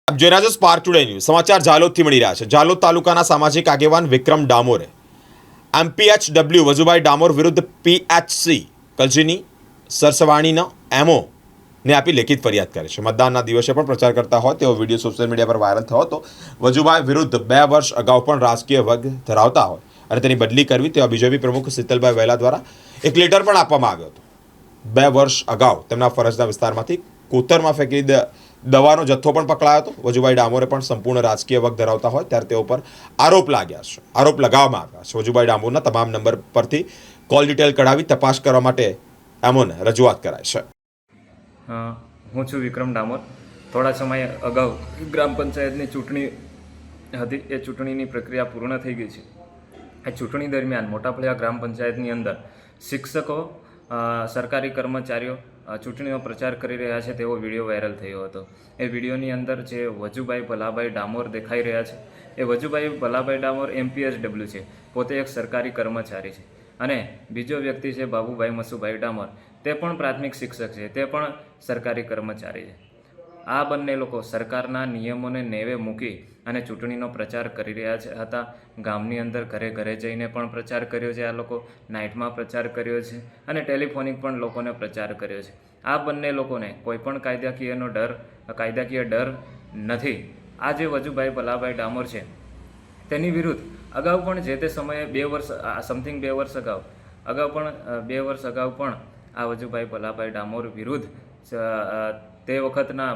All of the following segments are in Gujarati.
આપ જોઈ રહ્યા છો સ્પાર્ક ટુડે ન્યૂઝ. સમાચાર ઝાલોદથી મળી રહ્યા છે. ઝાલોદ તાલુકાના સામાજિક આગેવાન વિક્રમ ડામોરે એમપીએચડબલ્યુ વજુભાઈ ડામોર વિરુદ્ધ પીએચસી કલજીની સરસવાણીના એમઓ ને આપી લેખિત ફરિયાદ કરે છે. મતદાનના દિવસે પણ પ્રચાર કરતા હોય તેવો વિડીયો સોશિયલ મીડિયા પર વાયરલ થયો હતો. વજુભાઈ વિરુદ્ધ 2 વર્ષ અગાઉ પણ રાજકીય વગ ધરાવતા હોય અને તેની બદલી કરવી તેવા બીજેપી પ્રમુખ શીતલભાઈ વહેલા દ્વારા એક લેટર પણ આપવામાં આવ્યો હતો. 2 વર્ષ અગાઉ તેમના ફરજના વિસ્તારમાંથી કોતરમાં ફેંકી દવાનો જથ્થો પણ પકડાયો હતો. વજુભાઈ ડામોરે પણ સંપૂર્ણ રાજકીય વગ ધરાવતા હોય ત્યારે તેઓ પર આરોપ લગાવવામાં આવ્યા છે. વજુભાઈ ડામોરના તમામ નંબર પરથી કોલ ડિટેલ કઢાવી તપાસ કરવા માટે એમોને રજૂઆત કરાઈ છે. હું છું વિક્રમ ડામોર. થોડા સમય અગાઉ ગ્રામ પંચાયતની ચૂંટણી હતી. એ ચૂંટણીની પ્રક્રિયા પૂર્ણ થઈ ગઈ છે. એ ચૂંટણી દરમિયાન મોટાપળિયા ગ્રામ પંચાયતની અંદર શિક્ષકો, સરકારી કર્મચારીઓ ચૂંટણીનો પ્રચાર કરી રહ્યા છે તેવો વિડીયો વાયરલ થયો હતો. એ વિડીયોની અંદર જે વજુભાઈ ભલાભાઈ ડામોર દેખાઈ રહ્યા છે એ વજુભાઈ ભલાભાઈ ડામોર એમપીએચડબલ્યુ છે. પોતે એક સરકારી કર્મચારી છે. અને બીજો વ્યક્તિ છે બાબુભાઈ મસુભાઈ ડામોર, તે પણ પ્રાથમિક શિક્ષક છે, તે પણ સરકારી કર્મચારી છે. આ બંને લોકો સરકારના નિયમોને નેવે મૂકી અને ચૂંટણીનો પ્રચાર કરી રહ્યા હતા. ગામની અંદર ઘરે ઘરે જઈને પણ પ્રચાર કર્યો છે. આ લોકો નાઇટમાં પ્રચાર કર્યો છે અને ટેલિફોનિક પણ લોકોને પ્રચાર કર્યો છે. આ બંને લોકોને કોઈ પણ કાયદાકીય ડર નથી. આ જે વજુભાઈ ભલાભાઈ ડામોર છે તેની વિરુદ્ધ અગાઉ પણ જે તે સમયે 2 વર્ષ અગાઉ પણ આ વજુભાઈ ભલાભાઈ ડામોર વિરુદ્ધ તે વખતના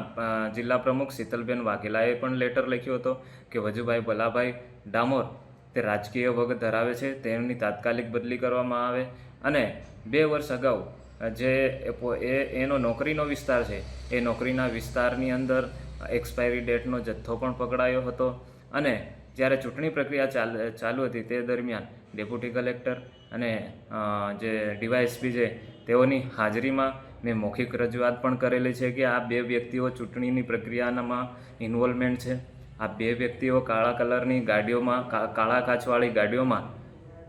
જિલ્લા પ્રમુખ શીતલબેન વાઘેલાએ પણ લેટર લખ્યો હતો કે વજુભાઈ ભલાભાઈ ડામોર તે રાજકીય વગ ધરાવે છે, તેમની તાત્કાલિક બદલી કરવામાં આવે. અને 2 વર્ષ અગાઉ જે એનો નોકરીનો વિસ્તાર છે એ નોકરીના વિસ્તારની અંદર એક્સપાયરી ડેટનો જથ્થો પણ પકડાયો હતો. અને જ્યારે ચૂંટણી પ્રક્રિયા ચાલુ હતી તે દરમિયાન ડેપ્યુટી કલેક્ટર અને જે ડીવાયએસપી છે તેઓની હાજરીમાં મેં મૌખિક રજૂઆત પણ કરેલી છે કે આ 2 વ્યક્તિઓ ચૂંટણીની પ્રક્રિયામાં ઇન્વોલ્વમેન્ટ છે. આ 2 વ્યક્તિઓ કાળા કલરની ગાડીઓમાં, કાળા કાચવાળી ગાડીઓમાં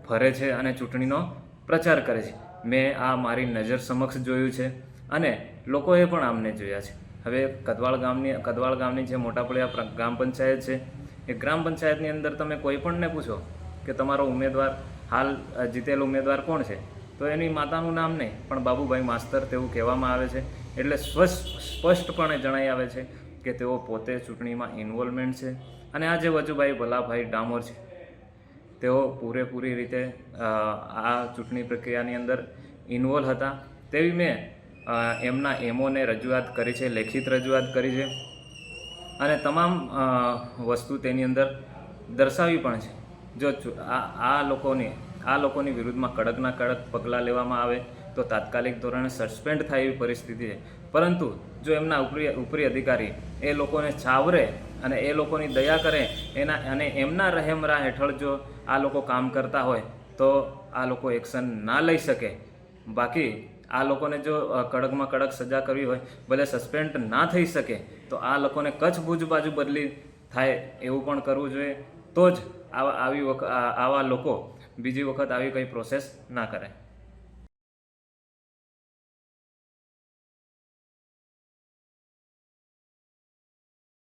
ફરે છે અને ચૂંટણીનો પ્રચાર કરે છે. મેં આ મારી નજર સમક્ષ જોયું છે અને લોકોએ પણ આમને જોયા છે. હવે કદવાળ ગામની જે મોટાપળિયા ગ્રામ પંચાયત છે એ ગ્રામ પંચાયતની અંદર તમે કોઈ પણને પૂછો કે તમારો ઉમેદવાર, હાલ જીતેલ ઉમેદવાર કોણ છે, તો એની માતાનું નામ નહીં પણ બાબુભાઈ માસ્તર તેવું કહેવામાં આવે છે. એટલે સ્પષ્ટપણે જણાઈ આવે છે કે તેઓ પોતે ચૂંટણીમાં ઇન્વોલ્વમેન્ટ છે. અને આ જે વજુભાઈ ભલાભાઈ ડામોર છે તેઓ પૂરેપૂરી રીતે આ ચૂંટણી પ્રક્રિયાની અંદર ઇન્વોલ્વ હતા તેવી મેં એમના એમઓને રજૂઆત કરી છે, લેખિત રજૂઆત કરી છે. અને તમામ વસ્તુ તેની અંદર દર્શાવી પણ છે. જો આ લોકોની વિરુદ્ધમાં કડકના કડક પગલાં લેવામાં આવે તો તાત્કાલિક ધોરણે સસ્પેન્ડ થાય એવી પરિસ્થિતિ છે. પરંતુ જો એમના ઉપરી અધિકારી એ લોકોને છાવરે અને એ લોકોની દયા કરે અને એમના રહેમરા હેઠળ જો આ લોકો કામ કરતા હોય તો આ લોકો એક્શન ના લઈ શકે. બાકી આ લોકોને જો કડકમાં કડક સજા કરવી હોય, ભલે સસ્પેન્ડ ના થઈ શકે તો આ લોકોને કચ્છ ભુજ બાજુ બદલી થાય એવું પણ કરવું જોઈએ. તો જ આવા લોકો બીજી વખત આવી કંઈ પ્રોસેસ ના કરે.